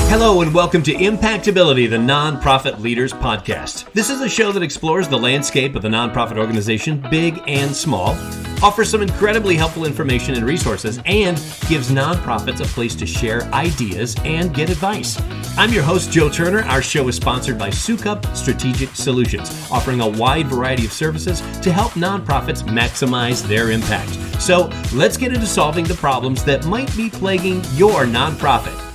Hello and welcome to Impactability, the Nonprofit Leaders Podcast. This is a show that explores the landscape of the nonprofit organization, big and small, offers some incredibly helpful information and resources, and gives nonprofits a place to share ideas and get advice. I'm your host, Joe Turner. Our show is sponsored by Sukup Strategic Solutions, offering a wide variety of services to help nonprofits maximize their impact. So let's get into solving the problems that might be plaguing your nonprofit.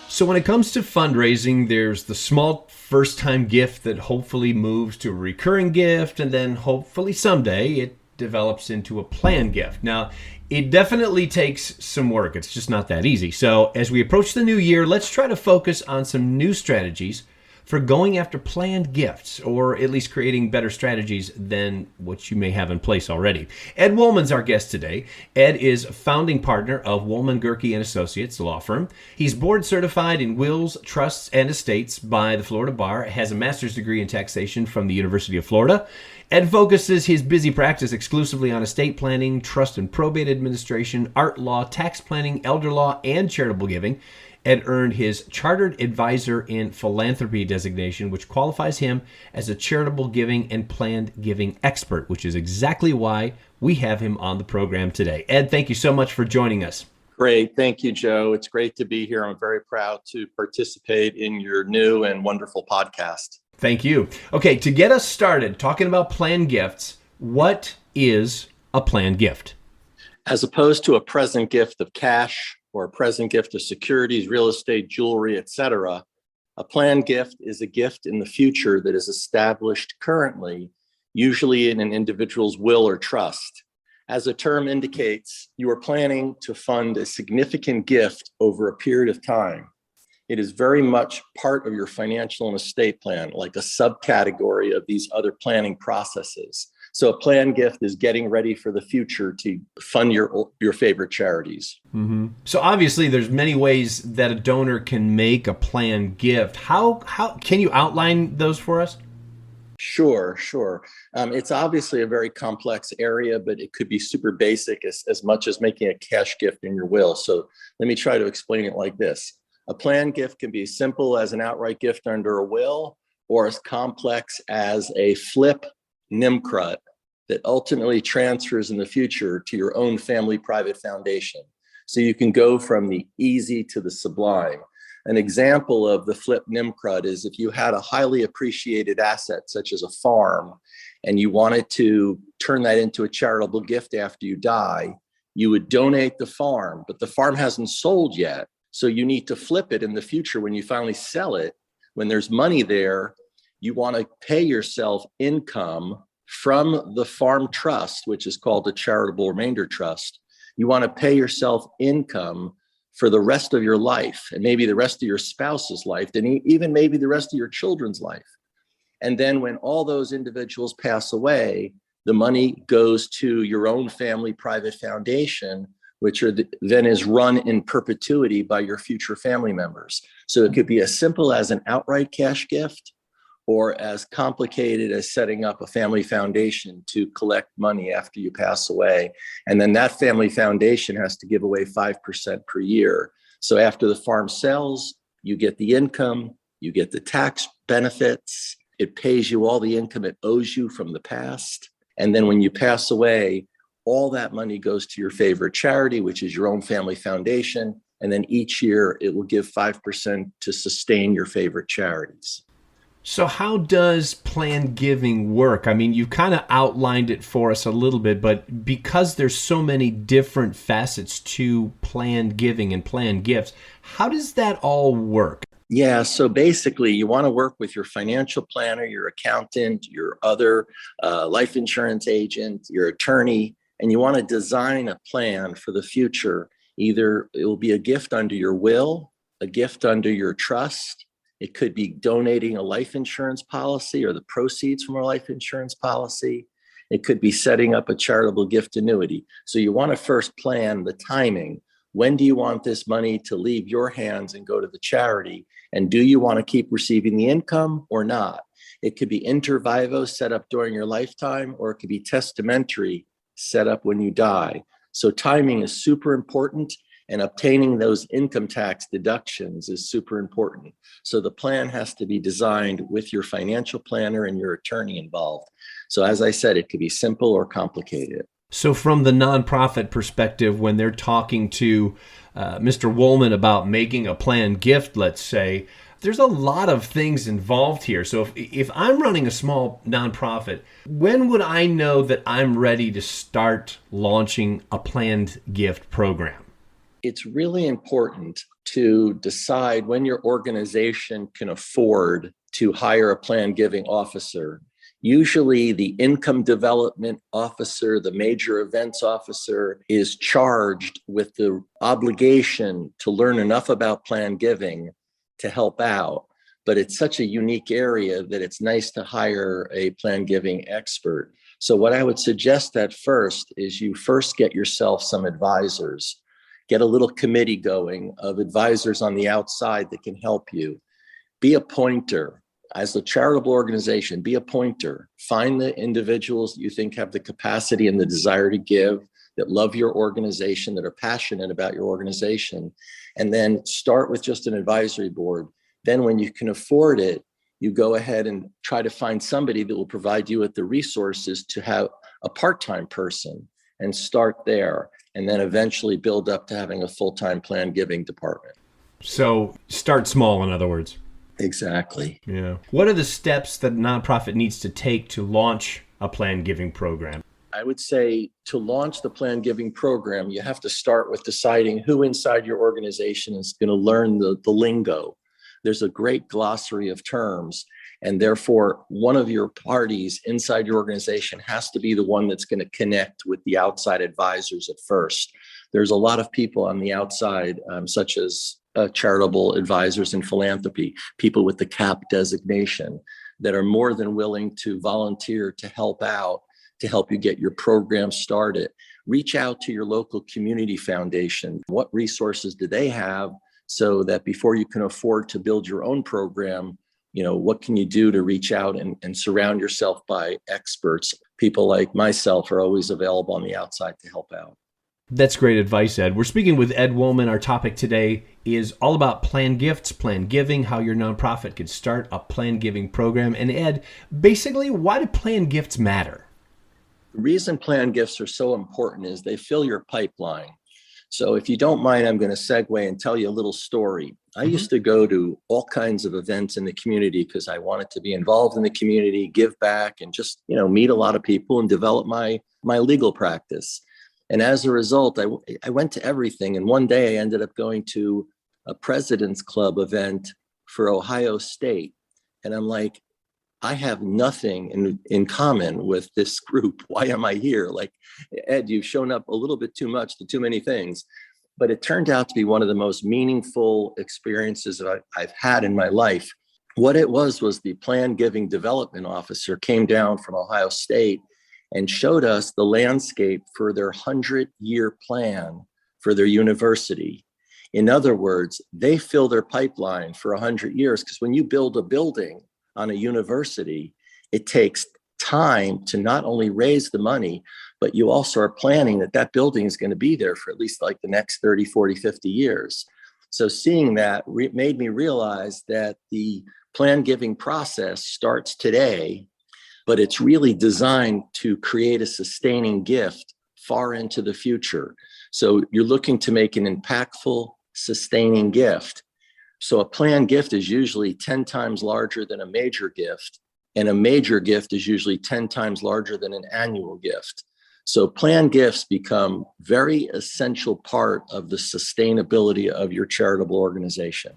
So when it comes to fundraising, there's the small first-time gift that hopefully moves to a recurring gift, and then hopefully someday it develops into a planned gift. Now, it definitely takes some work. It's just not that easy. So as we approach the new year, let's try to focus on some new strategies for going after planned gifts, or at least creating better strategies than what you may have in place already. Ed Wollman's our guest today. Ed is founding partner of Wollman, Gehrke Associates, the law firm. He's board certified in wills, trusts, and estates by the Florida Bar, has a master's degree in taxation from the University of Florida. Ed focuses his busy practice exclusively on estate planning, trust and probate administration, art law, tax planning, elder law, and charitable giving. Ed earned his Chartered Advisor in Philanthropy designation, which qualifies him as a charitable giving and planned giving expert, which is exactly why we have him on the program today. Ed, thank you so much for joining us. Great. Thank you, Joe. It's great to be here. I'm very proud to participate in your new and wonderful podcast. Thank you. Okay, to get us started talking about planned gifts, what is a planned gift? As opposed to a present gift of cash, or a present gift of securities, real estate, jewelry, etc., a planned gift is a gift in the future that is established currently, usually in an individual's will or trust. As the term indicates, you are planning to fund a significant gift over a period of time. It is very much part of your financial and estate plan, like a subcategory of these other planning processes. So a planned gift is getting ready for the future to fund your favorite charities. Mm-hmm. So obviously there's many ways that a donor can make a planned gift. How can you outline those for us? Sure. It's obviously a very complex area, but it could be super basic as much as making a cash gift in your will. So let me try to explain it like this. A planned gift can be as simple as an outright gift under a will, or as complex as a flip NIMCRUT that ultimately transfers in the future to your own family private foundation. So you can go from the easy to the sublime. An example of the flip NIMCRUT is if you had a highly appreciated asset, such as a farm, and you wanted to turn that into a charitable gift after you die, you would donate the farm, but the farm hasn't sold yet. So you need to flip it in the future when you finally sell it. When there's money there, you want to pay yourself income from the farm trust, which is called the charitable remainder trust. You want to pay yourself income for the rest of your life, and maybe the rest of your spouse's life, and even maybe the rest of your children's life. And then when all those individuals pass away, the money goes to your own family private foundation, which then is run in perpetuity by your future family members. So it could be as simple as an outright cash gift, or as complicated as setting up a family foundation to collect money after you pass away. And then that family foundation has to give away 5% per year. So after the farm sells, you get the income, you get the tax benefits, it pays you all the income it owes you from the past. And then when you pass away, all that money goes to your favorite charity, which is your own family foundation. And then each year it will give 5% to sustain your favorite charities. So how does planned giving work? I mean, you kind of outlined it for us a little bit, but because there's so many different facets to planned giving and planned gifts, how does that all work? Yeah, so basically you want to work with your financial planner, your accountant, your other life insurance agent, your attorney, and you want to design a plan for the future. Either it will be a gift under your will, a gift under your trust. It could be donating a life insurance policy or the proceeds from a life insurance policy. It could be setting up a charitable gift annuity. So you want to first plan the timing. When do you want this money to leave your hands and go to the charity? And do you want to keep receiving the income or not? It could be inter vivo, set up during your lifetime, or it could be testamentary, set up when you die. So timing is super important. And obtaining those income tax deductions is super important. So the plan has to be designed with your financial planner and your attorney involved. So as I said, it could be simple or complicated. So from the nonprofit perspective, when they're talking to Mr. Wollman about making a planned gift, let's say, there's a lot of things involved here. So if I'm running a small nonprofit, when would I know that I'm ready to start launching a planned gift program? It's really important to decide when your organization can afford to hire a planned giving officer. Usually the income development officer, the major events officer, is charged with the obligation to learn enough about planned giving to help out. But it's such a unique area that it's nice to hire a planned giving expert. So what I would suggest at first is you first get yourself some advisors. Get a little committee going of advisors on the outside that can help you. Be a pointer. As a charitable organization, be a pointer. Find the individuals that you think have the capacity and the desire to give, that love your organization, that are passionate about your organization, and then start with just an advisory board. Then when you can afford it, you go ahead and try to find somebody that will provide you with the resources to have a part-time person and start there, and then eventually build up to having a full-time planned giving department. So start small, in other words. Exactly. Yeah. What are the steps that a nonprofit needs to take to launch a planned giving program? I would say to launch the planned giving program, you have to start with deciding who inside your organization is going to learn the lingo. There's a great glossary of terms, and therefore one of your parties inside your organization has to be the one that's going to connect with the outside advisors at first. There's a lot of people on the outside, such as charitable advisors in philanthropy, people with the CAP designation, that are more than willing to volunteer to help out, to help you get your program started. Reach out to your local community foundation. What resources do they have, so that before you can afford to build your own program, what can you do to reach out and surround yourself by experts? People like myself are always available on the outside to help out. That's great advice, Ed. We're speaking with Ed Wollman. Our topic today is all about planned gifts, planned giving, how your nonprofit could start a planned giving program. And Ed, basically, why do planned gifts matter? The reason planned gifts are so important is they fill your pipeline. So if you don't mind, I'm going to segue and tell you a little story. I used to go to all kinds of events in the community because I wanted to be involved in the community, give back, and just, meet a lot of people and develop my legal practice. And as a result, I went to everything. And one day I ended up going to a President's Club event for Ohio State. And I'm like, I have nothing in common with this group. Why am I here? Like, Ed, you've shown up a little bit too much to too many things. But it turned out to be one of the most meaningful experiences that I've had in my life. What it was the planned giving development officer came down from Ohio State and showed us the landscape for their 100-year plan for their university. In other words, they fill their pipeline for 100 years, because when you build a building on a university, it takes time to not only raise the money, but you also are planning that building is going to be there for at least like the next 30, 40, 50 years. So seeing that made me realize that the planned giving process starts today, but it's really designed to create a sustaining gift far into the future. So you're looking to make an impactful, sustaining gift. So a planned gift is usually 10 times larger than a major gift, and a major gift is usually 10 times larger than an annual gift. So planned gifts become very essential part of the sustainability of your charitable organization.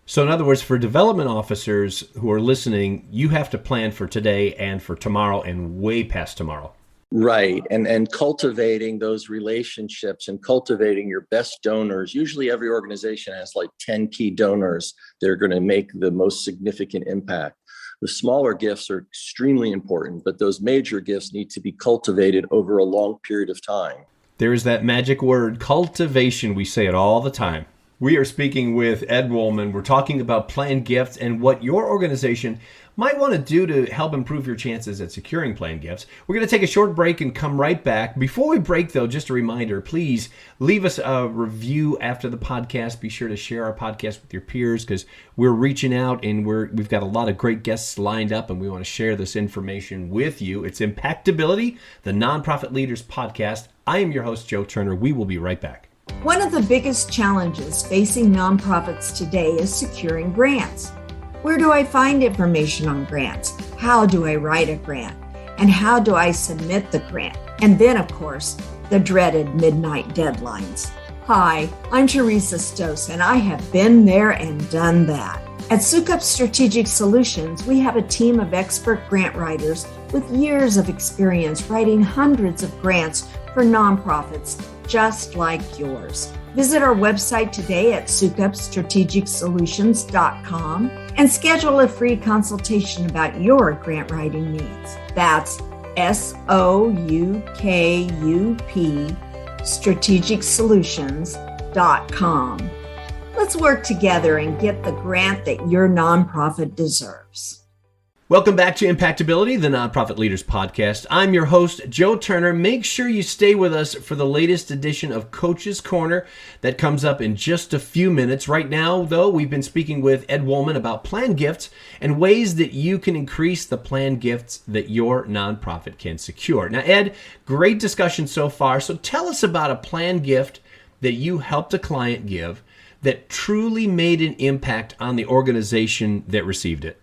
So in other words, for development officers who are listening, you have to plan for today and for tomorrow and way past tomorrow. Right. And cultivating those relationships and cultivating your best donors. Usually every organization has like 10 key donors that are going to make the most significant impact. The smaller gifts are extremely important, but those major gifts need to be cultivated over a long period of time. There is that magic word, cultivation. We say it all the time. We are speaking with Ed Wollman. We're talking about planned gifts and what your organization might want to do to help improve your chances at securing planned gifts. We're going to take a short break and come right back. Before we break, though, just a reminder, please leave us a review after the podcast. Be sure to share our podcast with your peers because we're reaching out and we've got a lot of great guests lined up and we want to share this information with you. It's Impactability, the Nonprofit Leaders Podcast. I am your host, Joe Turner. We will be right back. One of the biggest challenges facing nonprofits today is securing grants. Where do I find information on grants? How do I write a grant? And how do I submit the grant? And then, of course, the dreaded midnight deadlines. Hi, I'm Teresa Stos, and I have been there and done that. At Sukup Strategic Solutions, we have a team of expert grant writers with years of experience writing hundreds of grants for nonprofits just like yours. Visit our website today at sukupstrategicsolutions.com and schedule a free consultation about your grant writing needs. That's SOUKUP strategicsolutions.com. Let's work together and get the grant that your nonprofit deserves. Welcome back to Impactability, the Nonprofit Leaders Podcast. I'm your host, Joe Turner. Make sure you stay with us for the latest edition of Coach's Corner that comes up in just a few minutes. Right now, though, we've been speaking with Ed Wollman about planned gifts and ways that you can increase the planned gifts that your nonprofit can secure. Now, Ed, great discussion so far. So tell us about a planned gift that you helped a client give that truly made an impact on the organization that received it.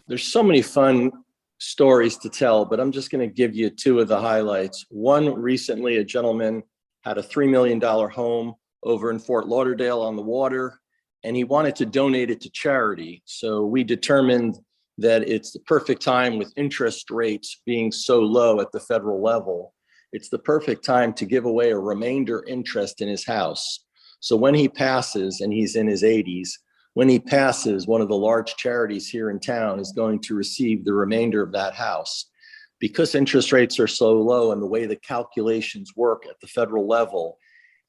There's so many fun stories to tell, but I'm just going to give you two of the highlights. One, recently, a gentleman had a $3 million home over in Fort Lauderdale on the water, and he wanted to donate it to charity. So we determined that it's the perfect time with interest rates being so low at the federal level. It's the perfect time to give away a remainder interest in his house. So when he passes, and he's in his 80s, when he passes, one of the large charities here in town is going to receive the remainder of that house. Because interest rates are so low and the way the calculations work at the federal level,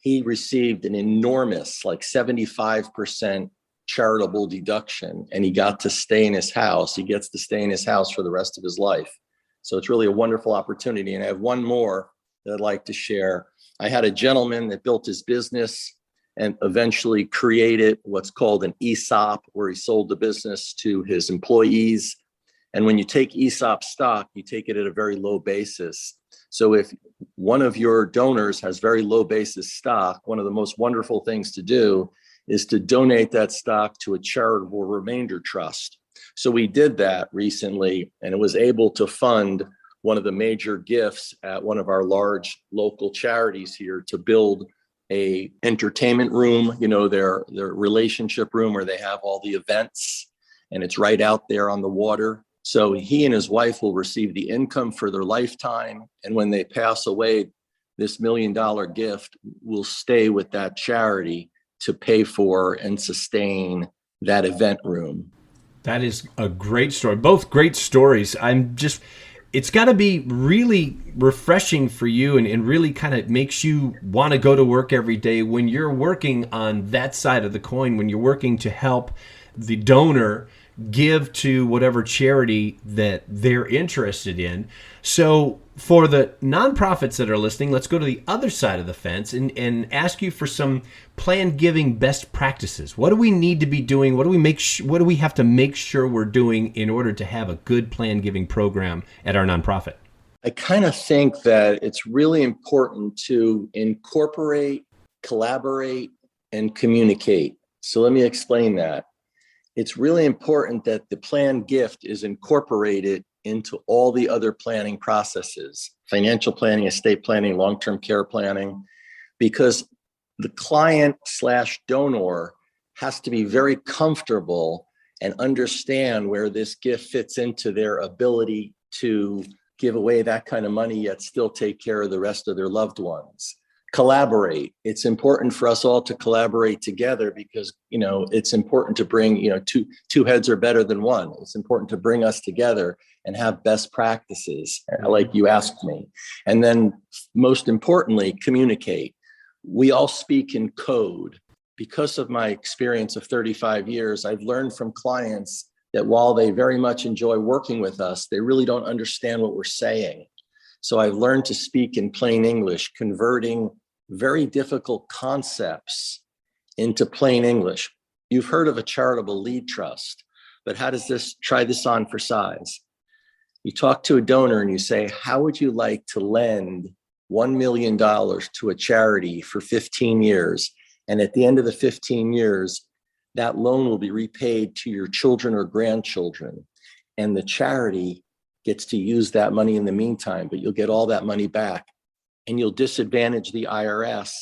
he received an enormous, like 75% charitable deduction, and he got to stay in his house. He gets to stay in his house for the rest of his life. So it's really a wonderful opportunity. And I have one more that I'd like to share. I had a gentleman that built his business and eventually created what's called an ESOP, where he sold the business to his employees. And when you take ESOP stock, you take it at a very low basis. So if one of your donors has very low basis stock, one of the most wonderful things to do is to donate that stock to a charitable remainder trust. So we did that recently, and it was able to fund one of the major gifts at one of our large local charities here to build a entertainment room, their relationship room where they have all the events, and it's right out there on the water. So he and his wife will receive the income for their lifetime. And when they pass away, this $1 million gift will stay with that charity to pay for and sustain that event room. That is a great story. Both great stories. It's got to be really refreshing for you and really kind of makes you want to go to work every day when you're working on that side of the coin, when you're working to help the donor give to whatever charity that they're interested in. So for the nonprofits that are listening, let's go to the other side of the fence and ask you for some planned giving best practices. What do we need to be doing? What do we have to make sure we're doing in order to have a good planned giving program at our nonprofit? I kind of think that it's really important to incorporate, collaborate, and communicate. So let me explain that. It's really important that the planned gift is incorporated into all the other planning processes, financial planning, estate planning, long-term care planning, because the client/donor has to be very comfortable and understand where this gift fits into their ability to give away that kind of money, yet still take care of the rest of their loved ones. Collaborate. It's important for us all to collaborate together because, it's important to bring, two heads are better than one. It's important to bring us together and have best practices, like you asked me. And then most importantly, communicate. We all speak in code. because of my experience of 35 years, I've learned from clients that while they very much enjoy working with us, they really don't understand what we're saying. So I've learned to speak in plain English, converting very difficult concepts into plain English. You've heard of a charitable lead trust, but try this on for size. You talk to a donor and you say, how would you like to lend $1 million to a charity for 15 years? And at the end of the 15 years, that loan will be repaid to your children or grandchildren. And the charity gets to use that money in the meantime, but you'll get all that money back. And you'll disadvantage the IRS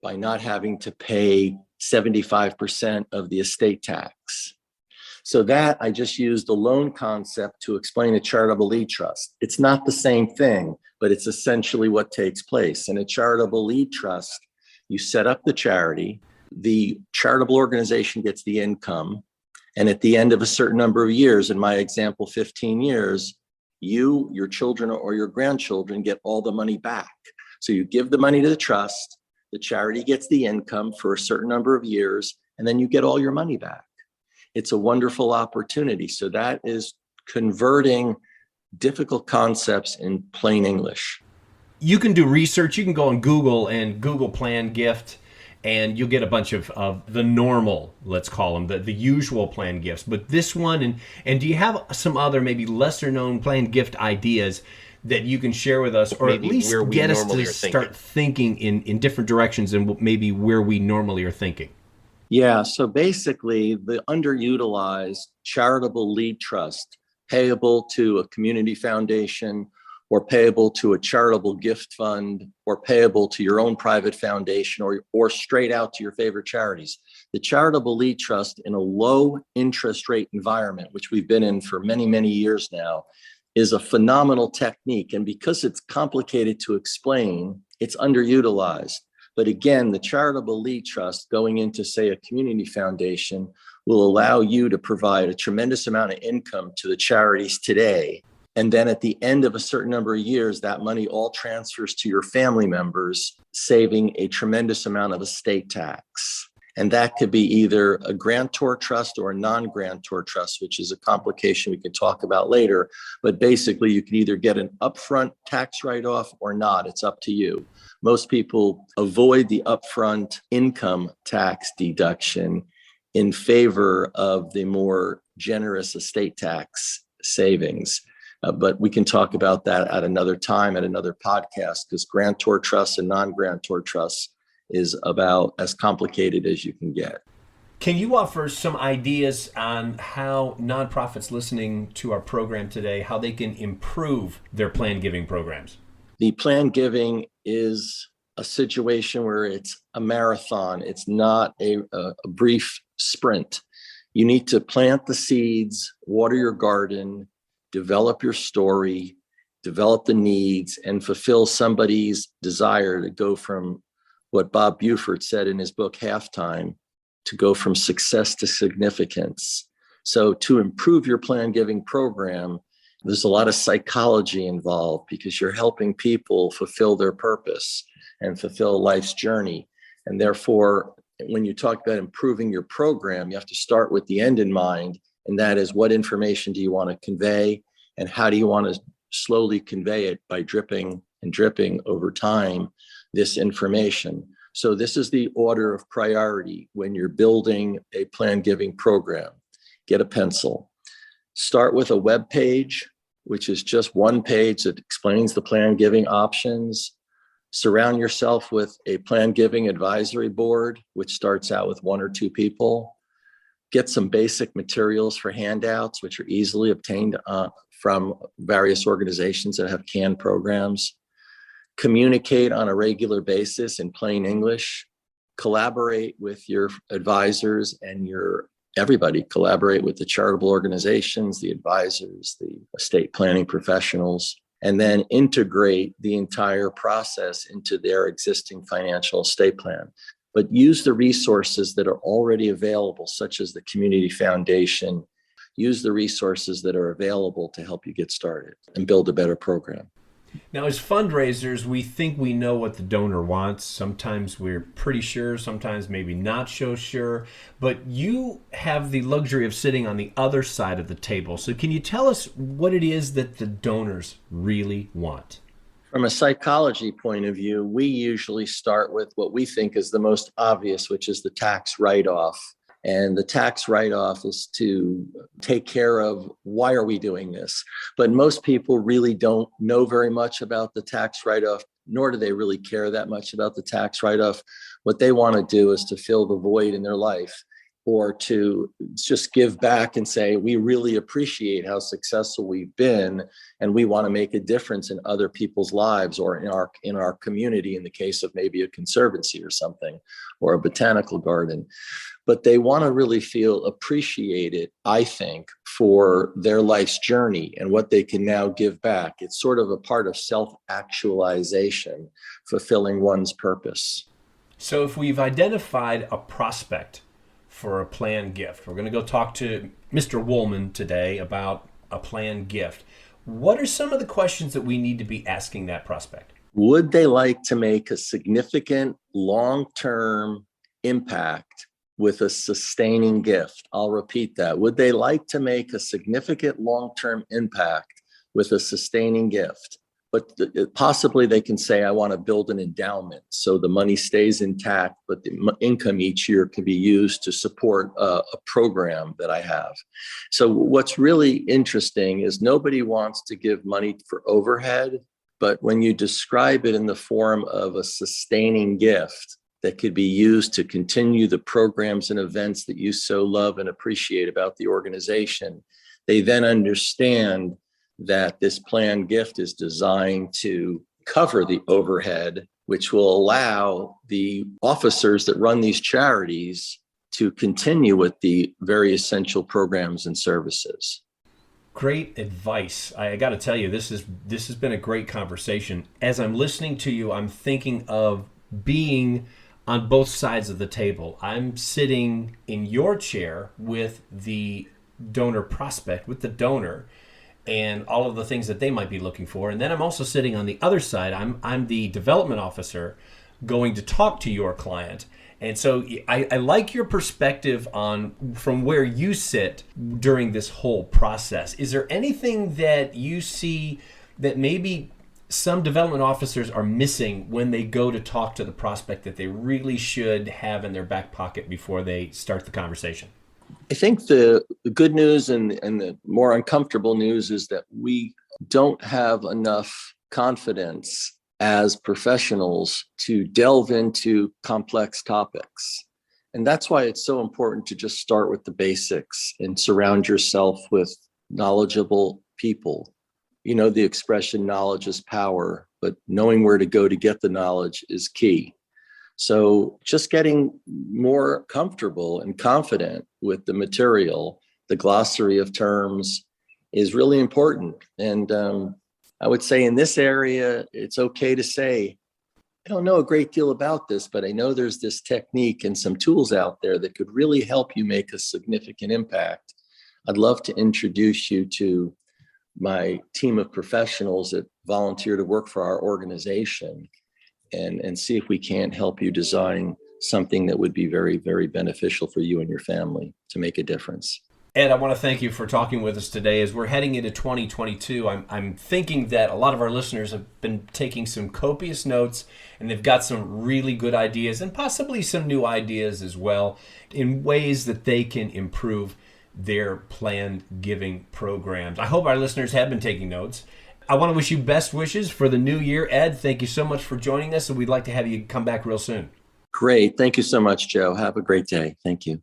by not having to pay 75% of the estate tax. So that I just used the loan concept to explain a charitable lead trust. It's not the same thing, but it's essentially what takes place. In a charitable lead trust, you set up the charity, the charitable organization gets the income, and at the end of a certain number of years, in my example, 15 years, you, your children, or your grandchildren get all the money back. So you give the money to the trust, the charity gets the income for a certain number of years, and then you get all your money back. It's a wonderful opportunity. So that is converting difficult concepts in plain English. You can do research. You can go on Google and Google plan gift, and you'll get a bunch of the normal, let's call them, the usual plan gifts. But this one, and do you have some other maybe lesser known plan gift ideas that you can share with us, or maybe at least get us to start thinking in different directions and maybe where we normally are thinking? Yeah, so basically the underutilized charitable lead trust payable to a community foundation or payable to a charitable gift fund or payable to your own private foundation or straight out to your favorite charities. The charitable lead trust in a low interest rate environment, which we've been in for many, many years now, is a phenomenal technique. And because it's complicated to explain, it's underutilized. But again, the charitable lead trust going into, say, a community foundation will allow you to provide a tremendous amount of income to the charities today. And then at the end of a certain number of years, that money all transfers to your family members, saving a tremendous amount of estate tax. And that could be either a grantor trust or a non-grantor trust, which is a complication we can talk about later. But basically, you can either get an upfront tax write-off or not. It's up to you. Most people avoid the upfront income tax deduction in favor of the more generous estate tax savings. But we can talk about that at another time, at another podcast, because grantor trusts and non-grantor trusts is about as complicated as you can get. Can you offer some ideas on how nonprofits listening to our program today, how they can improve their plan giving programs? The plan giving is a situation where it's a marathon. It's not a brief sprint. You need to plant the seeds, water your garden, develop your story, develop the needs, and fulfill somebody's desire to go from what Bob Buford said in his book, Halftime, to go from success to significance. So to improve your plan giving program, there's a lot of psychology involved because you're helping people fulfill their purpose and fulfill life's journey. And therefore, when you talk about improving your program, you have to start with the end in mind. And that is, what information do you want to convey? And how do you want to slowly convey it by dripping and dripping over time, this information? So this is the order of priority when you're building a plan giving program. Get a pencil. Start with a web page, which is just one page that explains the plan giving options. Surround yourself with a plan giving advisory board, which starts out with 1 or 2 people. Get some basic materials for handouts, which are easily obtained from various organizations that have canned programs. Communicate on a regular basis in plain English. Collaborate with your advisors and everybody. Collaborate with the charitable organizations, the advisors, the estate planning professionals, and then integrate the entire process into their existing financial estate plan. But use the resources that are already available, such as the community foundation. Use the resources that are available to help you get started and build a better program. Now, as fundraisers, we think we know what the donor wants. Sometimes we're pretty sure, sometimes maybe not so sure. But you have the luxury of sitting on the other side of the table. So can you tell us what it is that the donors really want? From a psychology point of view, we usually start with what we think is the most obvious, which is the tax write-off. And the tax write-off is to take care of why are we doing this? But most people really don't know very much about the tax write-off, nor do they really care that much about the tax write-off. What they want to do is to fill the void in their life, or to just give back and say, we really appreciate how successful we've been, and we want to make a difference in other people's lives, or in our community, in the case of maybe a conservancy or something, or a botanical garden. But they want to really feel appreciated, I think, for their life's journey and what they can now give back. It's sort of a part of self-actualization, fulfilling one's purpose. So if we've identified a prospect for a planned gift, we're going to go talk to Mr. Wollman today about a planned gift. What are some of the questions that we need to be asking that prospect? Would they like to make a significant long-term impact with a sustaining gift? I'll repeat that. Would they like to make a significant long-term impact with a sustaining gift? But possibly they can say, I want to build an endowment so the money stays intact, but the income each year can be used to support a program that I have. So what's really interesting is nobody wants to give money for overhead, but when you describe it in the form of a sustaining gift that could be used to continue the programs and events that you so love and appreciate about the organization, they then understand that this planned gift is designed to cover the overhead, which will allow the officers that run these charities to continue with the very essential programs and services. Great advice. I got to tell you, this has been a great conversation. As I'm listening to you, I'm thinking of being on both sides of the table. I'm sitting in your chair with the donor prospect, with the donor, and all of the things that they might be looking for. And then I'm also sitting on the other side. I'm the development officer going to talk to your client. And so I like your perspective on from where you sit during this whole process. Is there anything that you see that maybe some development officers are missing when they go to talk to the prospect that they really should have in their back pocket before they start the conversation? I think the good news and the more uncomfortable news is that we don't have enough confidence as professionals to delve into complex topics. And that's why it's so important to just start with the basics and surround yourself with knowledgeable people. You know, the expression knowledge is power, but knowing where to go to get the knowledge is key. So just getting more comfortable and confident with the material, the glossary of terms, is really important. And I would say in this area, it's okay to say, I don't know a great deal about this, but I know there's this technique and some tools out there that could really help you make a significant impact. I'd love to introduce you to my team of professionals that volunteer to work for our organization and see if we can't help you design something that would be very, very beneficial for you and your family to make a difference. Ed, I want to thank you for talking with us today. As we're heading into 2022, I'm thinking that a lot of our listeners have been taking some copious notes, and they've got some really good ideas and possibly some new ideas as well in ways that they can improve their planned giving programs. I hope our listeners have been taking notes. I want to wish you best wishes for the new year. Ed, thank you so much for joining us, and we'd like to have you come back real soon. Great. Thank you so much, Joe. Have a great day. Thank you.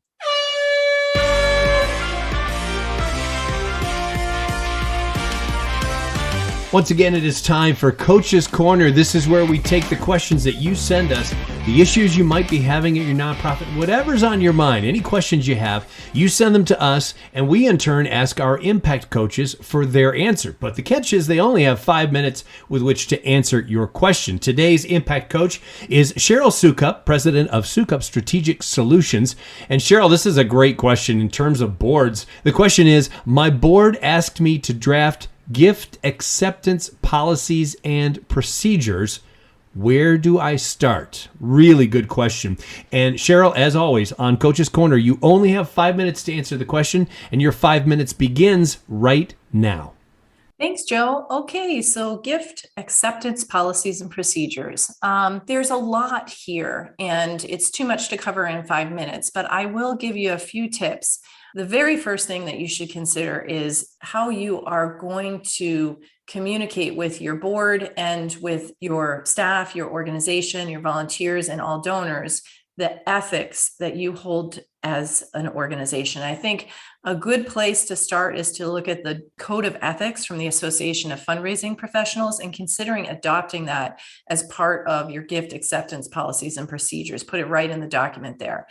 Once again, it is time for Coach's Corner. This is where we take the questions that you send us, the issues you might be having at your nonprofit, whatever's on your mind, any questions you have, you send them to us, and we in turn ask our impact coaches for their answer. But the catch is they only have 5 minutes with which to answer your question. Today's impact coach is Cheryl Sukup, president of Sukup Strategic Solutions. And Cheryl, this is a great question in terms of boards. The question is, my board asked me to draft gift acceptance policies and procedures. Where do I start? Really good question. And Cheryl, as always, on Coach's Corner, you only have 5 minutes to answer the question, and your 5 minutes begins right now. Thanks, Joe. Okay, so gift acceptance policies and procedures. There's a lot here, and it's too much to cover in 5 minutes, but I will give you a few tips. The very first thing that you should consider is how you are going to communicate with your board and with your staff, your organization, your volunteers, and all donors, the ethics that you hold as an organization. I think a good place to start is to look at the Code of Ethics from the Association of Fundraising Professionals and considering adopting that as part of your gift acceptance policies and procedures. Put it right in the document there.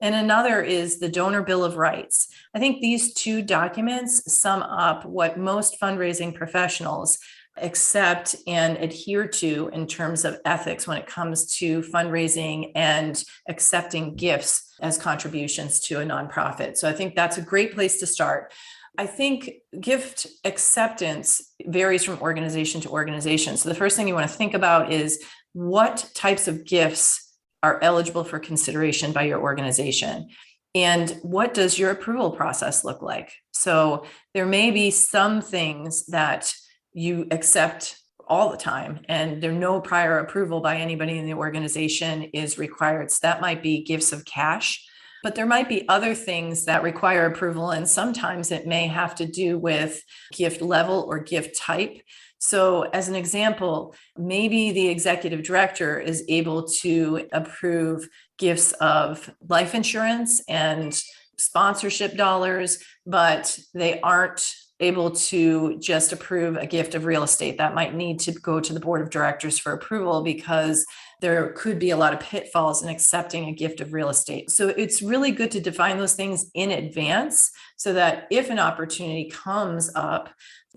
And another is the Donor Bill of Rights. I think these two documents sum up what most fundraising professionals accept and adhere to in terms of ethics when it comes to fundraising and accepting gifts as contributions to a nonprofit. So I think that's a great place to start. I think gift acceptance varies from organization to organization. So the first thing you want to think about is what types of gifts are eligible for consideration by your organization. And what does your approval process look like? So there may be some things that you accept all the time, and there no prior approval by anybody in the organization is required. So that might be gifts of cash, but there might be other things that require approval. And sometimes it may have to do with gift level or gift type. So as an example, maybe the executive director is able to approve gifts of life insurance and sponsorship dollars, but they aren't able to just approve a gift of real estate. That might need to go to the board of directors for approval because there could be a lot of pitfalls in accepting a gift of real estate. So it's really good to define those things in advance so that if an opportunity comes up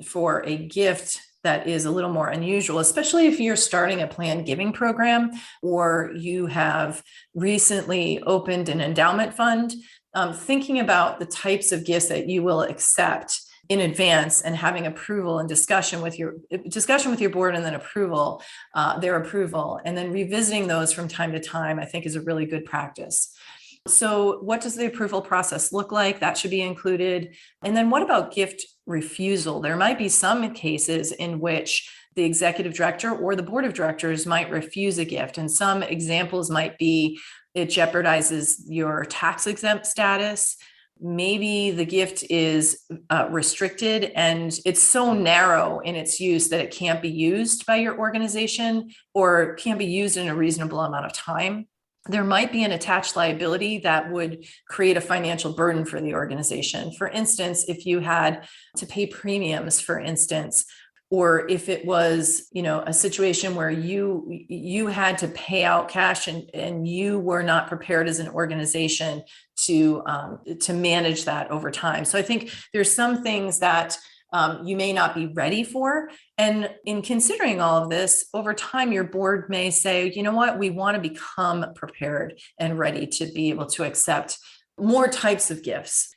for a gift that is a little more unusual, especially if you're starting a planned giving program or you have recently opened an endowment fund, thinking about the types of gifts that you will accept in advance and having approval and discussion with your board and then their approval, and then revisiting those from time to time, I think is a really good practice. So what does the approval process look like? That should be included. And then what about gift refusal? There might be some cases in which the executive director or the board of directors might refuse a gift. And some examples might be it jeopardizes your tax exempt status. Maybe the gift is restricted and it's so narrow in its use that it can't be used by your organization or can't be used in a reasonable amount of time. There might be an attached liability that would create a financial burden for the organization. For instance, if you had to pay premiums, for instance, or if it was, a situation where you had to pay out cash and you were not prepared as an organization to manage that over time. So I think there's some things that you may not be ready for. And in considering all of this, over time, your board may say, you know what, we want to become prepared and ready to be able to accept more types of gifts.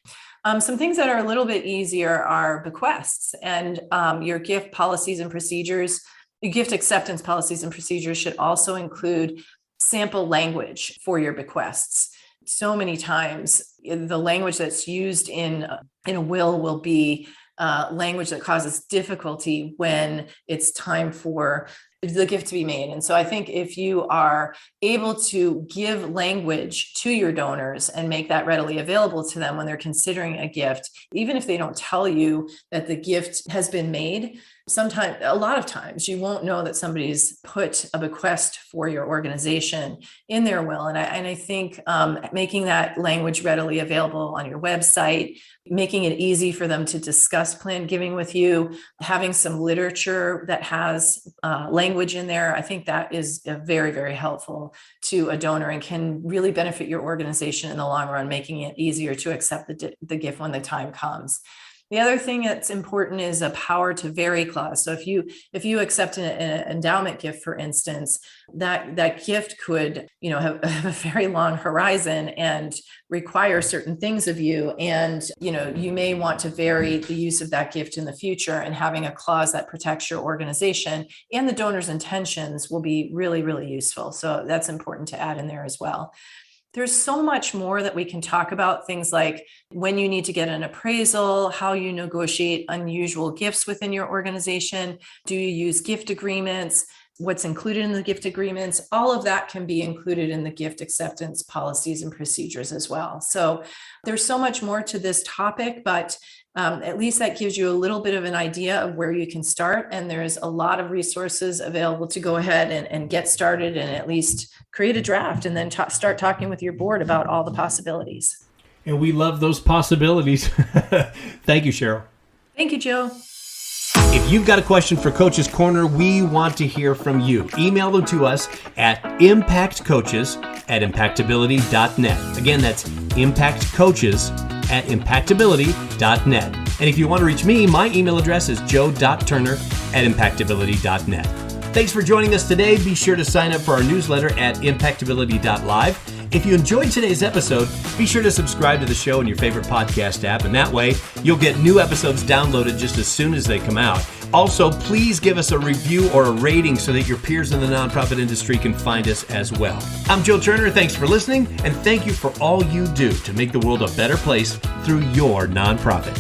Some things that are a little bit easier are bequests, and your gift policies and procedures. Your gift acceptance policies and procedures should also include sample language for your bequests. So many times, the language that's used in a will be language that causes difficulty when it's time for the gift to be made. And so I think if you are able to give language to your donors and make that readily available to them when they're considering a gift, even if they don't tell you that the gift has been made, a lot of times you won't know that somebody's put a bequest for your organization in their will. And I think making that language readily available on your website, making it easy for them to discuss planned giving with you, having some literature that has language in there, I think that is very, very helpful to a donor and can really benefit your organization in the long run, making it easier to accept the gift when the time comes. The other thing that's important is a power to vary clause. So if you accept an endowment gift, for instance, that gift could, have a very long horizon and require certain things of you. And, you may want to vary the use of that gift in the future, and having a clause that protects your organization and the donor's intentions will be really, really useful. So that's important to add in there as well. There's so much more that we can talk about, things like when you need to get an appraisal, how you negotiate unusual gifts within your organization, do you use gift agreements, what's included in the gift agreements. All of that can be included in the gift acceptance policies and procedures as well. So there's so much more to this topic, but at least that gives you a little bit of an idea of where you can start. And there's a lot of resources available to go ahead and get started and at least create a draft, and then start talking with your board about all the possibilities. And we love those possibilities. Thank you, Cheryl. Thank you, Joe. If you've got a question for Coach's Corner, we want to hear from you. Email them to us at impactcoaches@impactability.net. Again, that's impactcoaches@impactability.net. And if you want to reach me, my email address is joe.turner@impactability.net. Thanks for joining us today. Be sure to sign up for our newsletter at impactability.live. If you enjoyed today's episode, be sure to subscribe to the show in your favorite podcast app, and that way you'll get new episodes downloaded just as soon as they come out. Also, please give us a review or a rating so that your peers in the nonprofit industry can find us as well. I'm Joe Turner. Thanks for listening, and thank you for all you do to make the world a better place through your nonprofit.